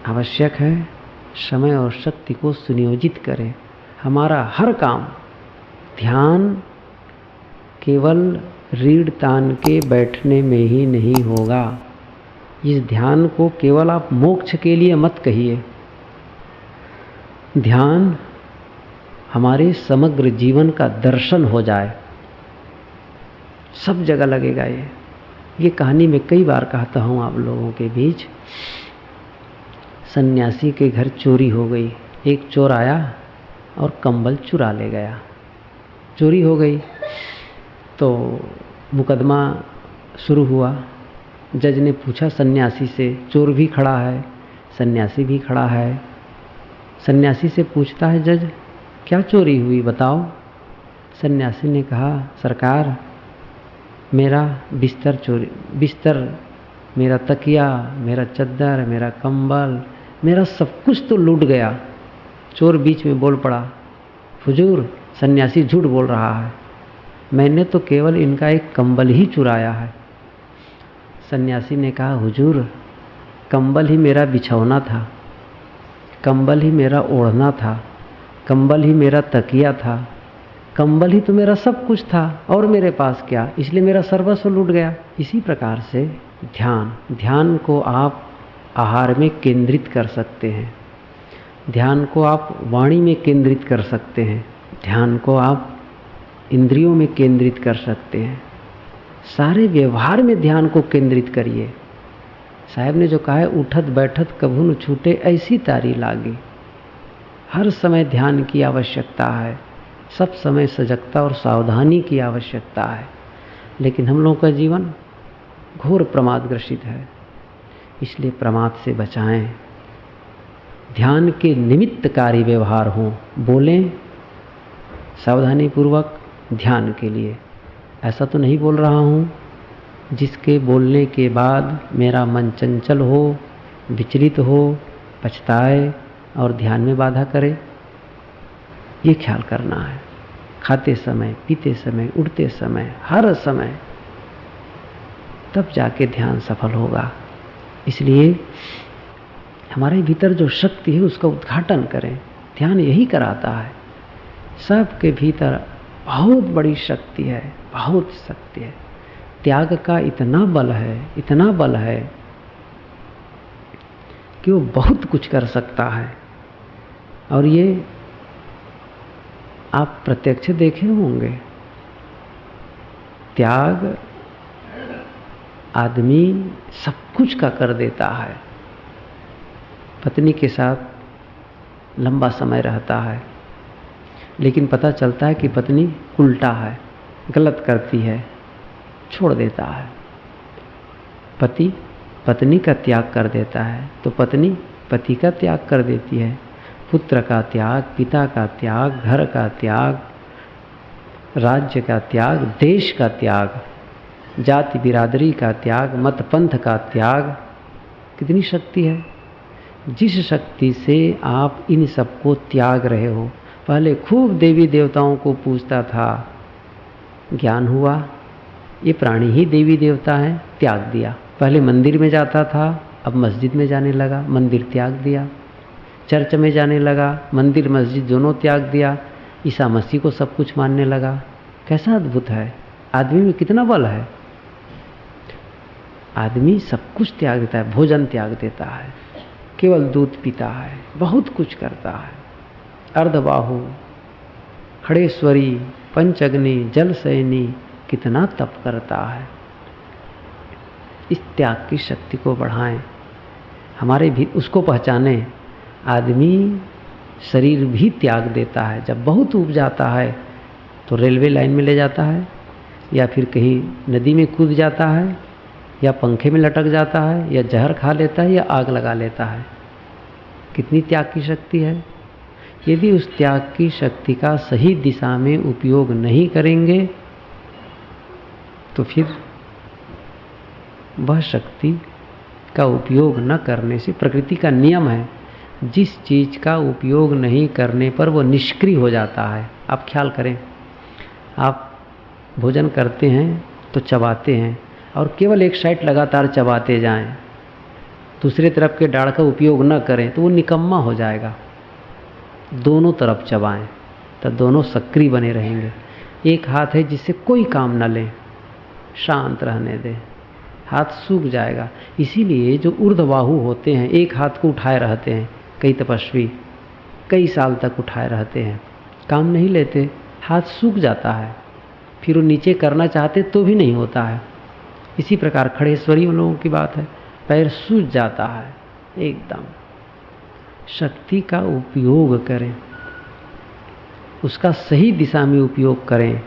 आवश्यक है समय और शक्ति को सुनियोजित करें। हमारा हर काम, ध्यान केवल रीढ़ तान के बैठने में ही नहीं होगा। इस ध्यान को केवल आप मोक्ष के लिए मत कहिए। ध्यान हमारे समग्र जीवन का दर्शन हो जाए, सब जगह लगेगा। ये कहानी मैं कई बार कहता हूँ आप लोगों के बीच। सन्यासी के घर चोरी हो गई। एक चोर आया और कंबल चुरा ले गया। चोरी हो गई तो मुकदमा शुरू हुआ। जज ने पूछा सन्यासी से, चोर भी खड़ा है, सन्यासी भी खड़ा है। सन्यासी से पूछता है जज, क्या चोरी हुई बताओ। सन्यासी ने कहा, सरकार मेरा बिस्तर, मेरा तकिया, मेरा चद्दर, मेरा कंबल, मेरा सब कुछ तो लूट गया। चोर बीच में बोल पड़ा, हुजूर सन्यासी झूठ बोल रहा है, मैंने तो केवल इनका एक कंबल ही चुराया है। सन्यासी ने कहा, हुजूर कंबल ही मेरा बिछौना था, कंबल ही मेरा ओढ़ना था, कंबल ही मेरा तकिया था, कंबल ही तो मेरा सब कुछ था, और मेरे पास क्या, इसलिए मेरा सर्वस्व लूट गया। इसी प्रकार से ध्यान को आप आहार में केंद्रित कर सकते हैं, ध्यान को आप वाणी में केंद्रित कर सकते हैं, ध्यान को आप इंद्रियों में केंद्रित कर सकते हैं। सारे व्यवहार में ध्यान को केंद्रित करिए। साहब ने जो कहा है, उठत बैठत कभू न छूटे ऐसी तारी लागी। हर समय ध्यान की आवश्यकता है, सब समय सजगता और सावधानी की आवश्यकता है। लेकिन हम लोगों का जीवन घोर प्रमादग्रसित है, इसलिए प्रमाद से बचाएं। ध्यान के निमित्तकारी व्यवहार हों, बोलें सावधानी पूर्वक ध्यान के लिए। ऐसा तो नहीं बोल रहा हूँ जिसके बोलने के बाद मेरा मन चंचल हो, विचलित हो, पछताए और ध्यान में बाधा करे। ये ख्याल करना है। खाते समय, पीते समय, उठते समय, हर समय, तब जाके ध्यान सफल होगा। इसलिए हमारे भीतर जो शक्ति है उसका उद्घाटन करें। ध्यान यही कराता है। सबके भीतर बहुत बड़ी शक्ति है, बहुत शक्ति है। त्याग का इतना बल है, इतना बल है कि वो बहुत कुछ कर सकता है। और ये आप प्रत्यक्ष देखे होंगे। त्याग आदमी सब कुछ का कर देता है। पत्नी के साथ लंबा समय रहता है, लेकिन पता चलता है कि पत्नी उल्टा है, गलत करती है, छोड़ देता है। पति पत्नी का त्याग कर देता है तो पत्नी पति का त्याग कर देती है। पुत्र का त्याग, पिता का त्याग, घर का त्याग, राज्य का त्याग, देश का त्याग, जाति बिरादरी का त्याग, मत पंथ का त्याग। कितनी शक्ति है। जिस शक्ति से आप इन सबको त्याग रहे हो। पहले खूब देवी देवताओं को पूजता था, ज्ञान हुआ ये प्राणी ही देवी देवता हैं, त्याग दिया। पहले मंदिर में जाता था, अब मस्जिद में जाने लगा, मंदिर त्याग दिया। चर्च में जाने लगा, मंदिर मस्जिद दोनों त्याग दिया। ईसा मसीह को सब कुछ मानने लगा। कैसा अद्भुत है। आदमी में कितना बल है। आदमी सब कुछ त्याग देता है, भोजन त्याग देता है, केवल दूध पीता है, बहुत कुछ करता है। अर्धबाहु, खड़ेश्वरी, पंचअग्नि, जलसैनी कितना तप करता है। इस त्याग की शक्ति को बढ़ाएं, हमारे भी उसको पहचानें। आदमी शरीर भी त्याग देता है। जब बहुत ऊब जाता है तो रेलवे लाइन में ले जाता है, या फिर कहीं नदी में कूद जाता है, या पंखे में लटक जाता है, या जहर खा लेता है, या आग लगा लेता है। कितनी त्याग की शक्ति है। यदि उस त्याग की शक्ति का सही दिशा में उपयोग नहीं करेंगे तो फिर वह शक्ति का उपयोग न करने से, प्रकृति का नियम है, जिस चीज़ का उपयोग नहीं करने पर वो निष्क्रिय हो जाता है। आप ख्याल करें, आप भोजन करते हैं तो चबाते हैं और केवल एक साइड लगातार चबाते जाएं दूसरे तरफ के डाढ़ का उपयोग न करें तो वो निकम्मा हो जाएगा। दोनों तरफ चबाएं तो दोनों सक्रिय बने रहेंगे। एक हाथ है जिससे कोई काम न लें, शांत रहने दें, हाथ सूख जाएगा। इसीलिए जो ऊर्ध्वबाहु होते हैं एक हाथ को उठाए रहते हैं, कई तपस्वी कई साल तक उठाए रहते हैं, काम नहीं लेते, हाथ सूख जाता है, फिर वो नीचे करना चाहते तो भी नहीं होता है। इसी प्रकार खड़ेश्वरी उन लोगों की बात है, पैर सूज जाता है एकदम। शक्ति का उपयोग करें, उसका सही दिशा में उपयोग करें,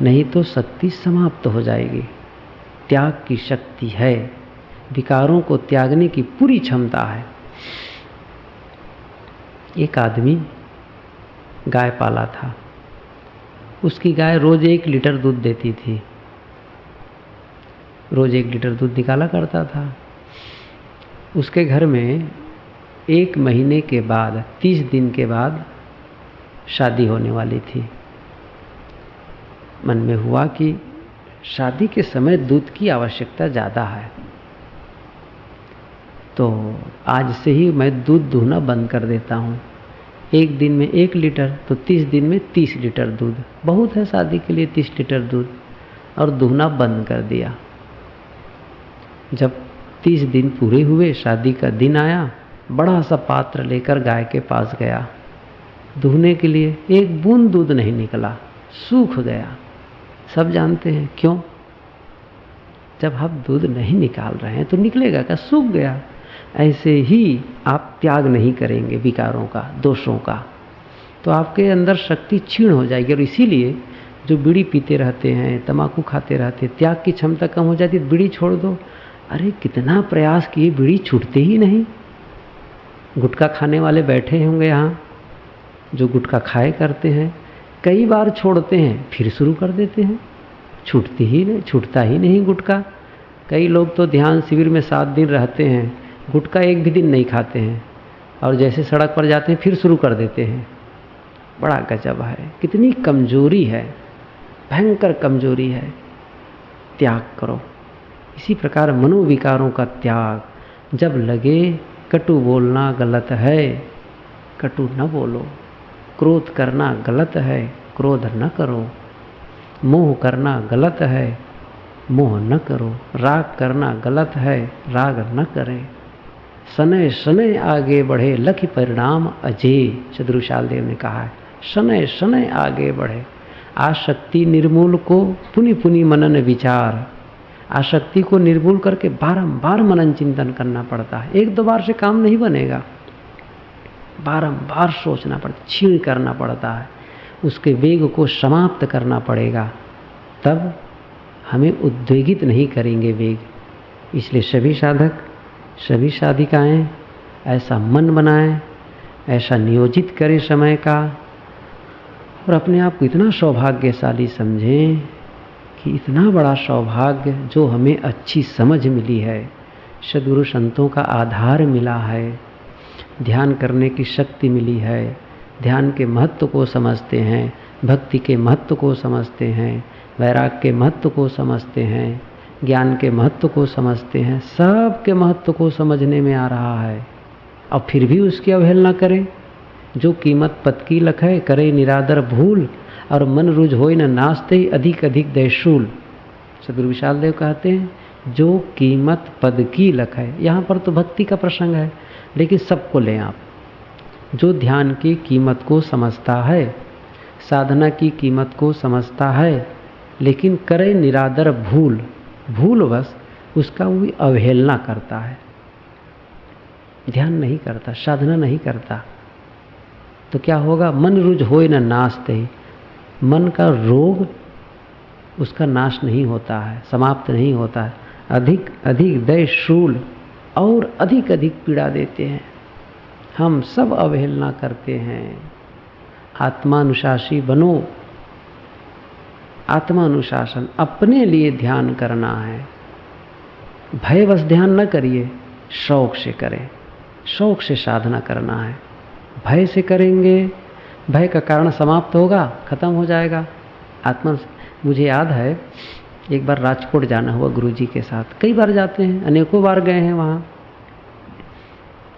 नहीं तो शक्ति समाप्त हो जाएगी। त्याग की शक्ति है, विकारों को त्यागने की पूरी क्षमता है। एक आदमी गाय पाला था, उसकी गाय रोज 1 लीटर दूध देती थी, रोज 1 लीटर दूध निकाला करता था। उसके घर में 1 महीने के बाद 30 दिन के बाद शादी होने वाली थी। मन में हुआ कि शादी के समय दूध की आवश्यकता ज़्यादा है, तो आज से ही मैं दूध दूहना बंद कर देता हूँ। 1 दिन में 1 लीटर तो 30 दिन में 30 लीटर दूध बहुत है शादी के लिए, 30 लीटर दूध, और दूहना बंद कर दिया। जब 30 दिन पूरे हुए, शादी का दिन आया, बड़ा सा पात्र लेकर गाय के पास गया दूहने के लिए। 1 बूंद दूध नहीं निकला, सूख गया। सब जानते हैं क्यों? जब आप दूध नहीं निकाल रहे हैं तो निकलेगा क्या? सूख गया। ऐसे ही आप त्याग नहीं करेंगे विकारों का, दोषों का, तो आपके अंदर शक्ति क्षीण हो जाएगी। और इसीलिए जो बीड़ी पीते रहते हैं, तम्बाकू खाते रहते हैं, त्याग की क्षमता कम हो जाती है। बीड़ी छोड़ दो, अरे कितना प्रयास किए, बीड़ी छूटते ही नहीं। गुटखा खाने वाले बैठे होंगे यहाँ, जो गुटखा खाए करते हैं, कई बार छोड़ते हैं फिर शुरू कर देते हैं, छूटती ही नहीं, छूटता ही नहीं गुटखा। कई लोग तो ध्यान शिविर में 7 दिन रहते हैं, गुटखा 1 भी दिन नहीं खाते हैं, और जैसे सड़क पर जाते हैं फिर शुरू कर देते हैं। बड़ा गजब है, कितनी कमजोरी है, भयंकर कमजोरी है। त्याग करो। इसी प्रकार मनोविकारों का त्याग। जब लगे कटु बोलना गलत है, कटु न बोलो। क्रोध करना गलत है, क्रोध न करो। मोह करना गलत है, मोह न करो। राग करना गलत है, राग न करें। शनै शनै आगे बढ़े, लखि परिणाम अजय, चतुर्विशाल देव ने कहा है। शनै शनै आगे बढ़े। आसक्ति निर्मूल को पुनि पुनि मनन विचार। आसक्ति को निर्मूल करके बारंबार मनन चिंतन करना पड़ता है। 1-2 बार से काम नहीं बनेगा, बारंबार सोचना पड़ता, क्षीण करना पड़ता है, उसके वेग को समाप्त करना पड़ेगा, तब हमें उद्वेगित नहीं करेंगे वेग। इसलिए सभी साधक, सभी साधिकाएं ऐसा मन बनाएं, ऐसा नियोजित करें समय का, और अपने आप को इतना सौभाग्यशाली समझें कि इतना बड़ा सौभाग्य जो हमें अच्छी समझ मिली है, सद्गुरु संतों का आधार मिला है, ध्यान करने की शक्ति मिली है, ध्यान के महत्व को समझते हैं, भक्ति के महत्व को समझते हैं, वैराग के महत्व को समझते हैं, ज्ञान के महत्व को समझते हैं, सब के महत्व को समझने में आ रहा है। और फिर भी उसकी अवहेलना करें। जो कीमत पद की लखै, करे निरादर भूल, और मन रुझ होय न नास्ते, अधिक अधिक दैशूल। सद्गुरु विशाल देव कहते हैं जो कीमत पद की लखै। यहाँ पर तो भक्ति का प्रसंग है, लेकिन सबको लें आप। जो ध्यान की कीमत को समझता है, साधना की कीमत को समझता है, लेकिन करे निरादर भूल, भूलवश उसका वो अवहेलना करता है, ध्यान नहीं करता, साधना नहीं करता, तो क्या होगा? मन रुझ होय न नास्ते। मन का रोग उसका नाश नहीं होता है, समाप्त नहीं होता है। अधिक अधिक दैशूल, और अधिक अधिक पीड़ा देते हैं। हम सब अवहेलना करते हैं। आत्मानुशासी बनो। आत्मानुशासन, अपने लिए ध्यान करना है। भयवश ध्यान न करिए, शौक से करें, शौक से साधना करना है। भय से करेंगे, भय का कारण समाप्त होगा, खत्म हो जाएगा। आत्मा, मुझे याद है एक बार राजकोट जाना हुआ गुरुजी के साथ, कई बार जाते हैं, अनेकों बार गए हैं वहाँ।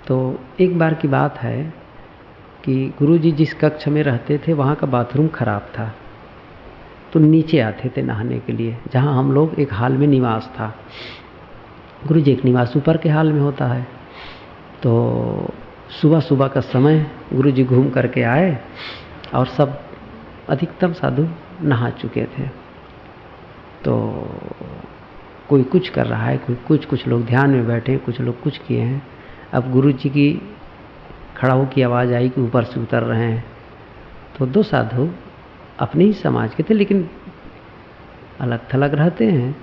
तो एक बार की बात है कि गुरुजी जिस कक्ष में रहते थे वहाँ का बाथरूम खराब था, तो नीचे आते थे नहाने के लिए, जहाँ हम लोग एक हाल में निवास था। गुरुजी एक निवास ऊपर के हाल में होता है। तो सुबह सुबह का समय गुरुजी घूम करके आए और सब अधिकतम साधु नहा चुके थे। तो कोई कुछ कर रहा है, कोई कुछ लोग ध्यान में बैठे, कुछ लोग कुछ किए हैं। अब गुरुजी की खड़ाऊ की आवाज़ आई कि ऊपर से उतर रहे हैं। तो दो साधु अपने ही समाज के थे लेकिन अलग थलग रहते हैं,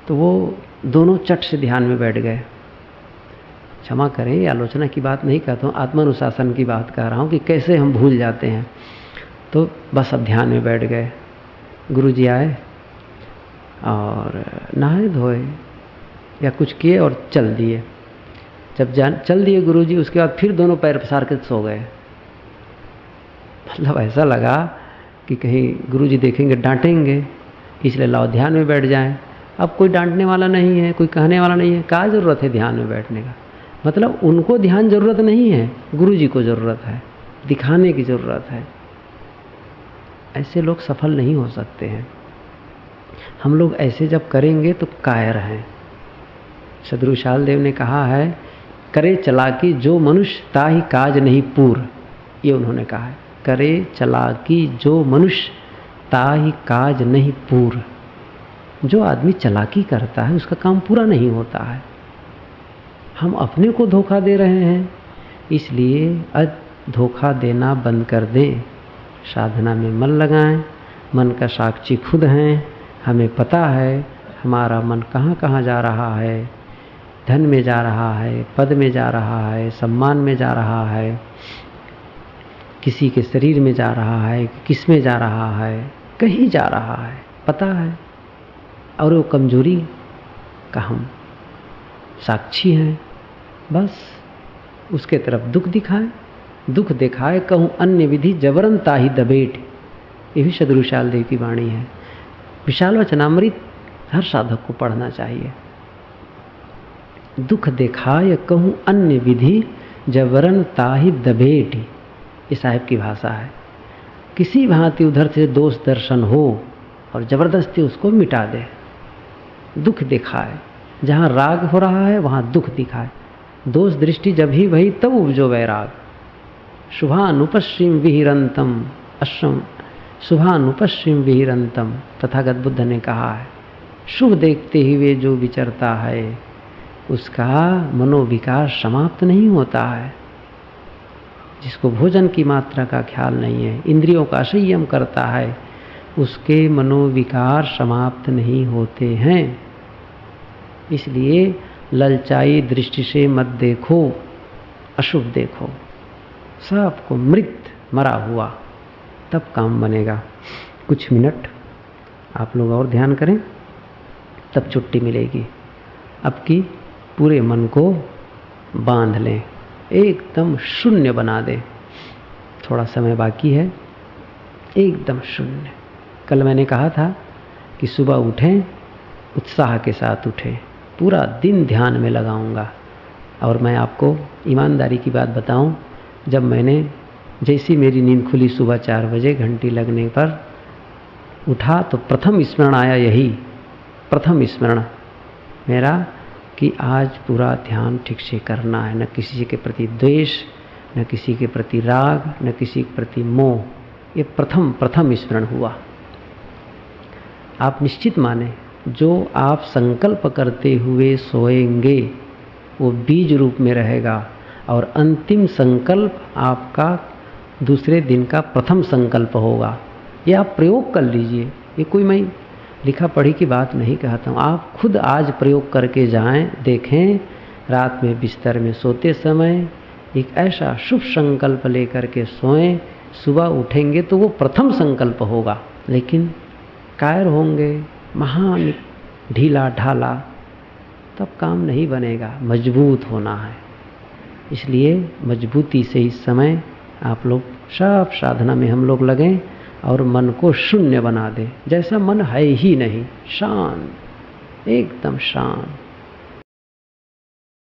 तो वो दोनों चट से ध्यान में बैठ गए। क्षमा करें, ये आलोचना की बात नहीं कहता हूँ, आत्मानुशासन की बात कह रहा हूँ कि कैसे हम भूल जाते हैं। तो बस अब ध्यान में बैठ गए। गुरुजी आए और नहाए धोए या कुछ किए और चल दिए। जब चल दिए गुरुजी, उसके बाद फिर दोनों पैर पसार के सो गए। मतलब ऐसा लगा कि कहीं गुरुजी देखेंगे डांटेंगे, इसलिए लाओ ध्यान में बैठ जाएं। अब कोई डांटने वाला नहीं है, कोई कहने वाला नहीं है, क्या ज़रूरत है ध्यान में बैठने का। मतलब उनको ध्यान ज़रूरत नहीं है, गुरुजी को ज़रूरत है, दिखाने की ज़रूरत है। ऐसे लोग सफल नहीं हो सकते हैं। हम लोग ऐसे जब करेंगे तो कायर हैं। सद्गुरु विशाल देव ने कहा है, करे चलाकी जो मनुष्य ताहि काज नहीं पूर। ये उन्होंने कहा है, करे चलाकी जो मनुष्य ताहि काज नहीं पूर। जो आदमी चलाकी करता है उसका काम पूरा नहीं होता है। हम अपने को धोखा दे रहे हैं, इसलिए अब धोखा देना बंद कर दें। साधना में मन लगाएं। मन का साक्षी खुद हैं। हमें पता है हमारा मन कहाँ कहाँ जा रहा है। धन में जा रहा है, पद में जा रहा है, सम्मान में जा रहा है, किसी के शरीर में जा रहा है, किस में जा रहा है, कहीं जा रहा है, पता है। और वो कमजोरी का हम साक्षी हैं। बस उसके तरफ दुख दिखाए, दुख दिखाए कहूँ अन्य विधि जबरन ताहि दबेट। ये भी सद्गुरु विशाल देव की वाणी है। विशाल वचनामृत हर साधक को पढ़ना चाहिए। दुख दिखाए कहूँ अन्य विधि जबरन ताहि दबेट, ये साहिब की भाषा है। किसी भांति उधर से दोष दर्शन हो और जबरदस्ती उसको मिटा दे। दुख दिखाए, जहाँ राग हो रहा है वहाँ दुख दिखाए। दोष दृष्टि जब ही भई तब उपजो वैराग। शुभानुपश्चिम विहिरंतम अश्रम, शुभानुपश्चिम विहिरंतम, तथागत बुद्ध ने कहा है। शुभ देखते ही वे जो विचरता है उसका मनोविकार समाप्त नहीं होता है। जिसको भोजन की मात्रा का ख्याल नहीं है, इंद्रियों का संयम करता है, उसके मनोविकार समाप्त नहीं होते हैं। इसलिए ललचाई दृष्टि से मत देखो, अशुभ देखो। सबको मृत मरा हुआ, तब काम बनेगा। कुछ मिनट आप लोग और ध्यान करें, तब छुट्टी मिलेगी। अब की पूरे मन को बांध लें, एकदम शून्य बना दें। थोड़ा समय बाकी है, एकदम शून्य। कल मैंने कहा था कि सुबह उठें, उत्साह के साथ उठें, पूरा दिन ध्यान में लगाऊंगा। और मैं आपको ईमानदारी की बात बताऊं, जब मैंने जैसी मेरी नींद खुली सुबह 4 बजे घंटी लगने पर उठा तो प्रथम स्मरण आया, यही प्रथम स्मरण मेरा कि आज पूरा ध्यान ठीक से करना है। न किसी के प्रति द्वेष, न किसी के प्रति राग, न किसी के प्रति मोह। ये प्रथम स्मरण हुआ। आप निश्चित माने, जो आप संकल्प करते हुए सोएंगे वो बीज रूप में रहेगा, और अंतिम संकल्प आपका दूसरे दिन का प्रथम संकल्प होगा। ये आप प्रयोग कर लीजिए। ये कोई मैं लिखा पढ़ी की बात नहीं कहता हूँ, आप खुद आज प्रयोग करके जाएं, देखें। रात में बिस्तर में सोते समय एक ऐसा शुभ संकल्प लेकर के सोएं, सुबह उठेंगे तो वो प्रथम संकल्प होगा। लेकिन कायर होंगे, महान ढीला ढाला, तब काम नहीं बनेगा। मजबूत होना है। इसलिए मजबूती से इस समय आप लोग सब साधना में हम लोग लगें और मन को शून्य बना दें, जैसा मन है ही नहीं, शांत, एकदम शांत।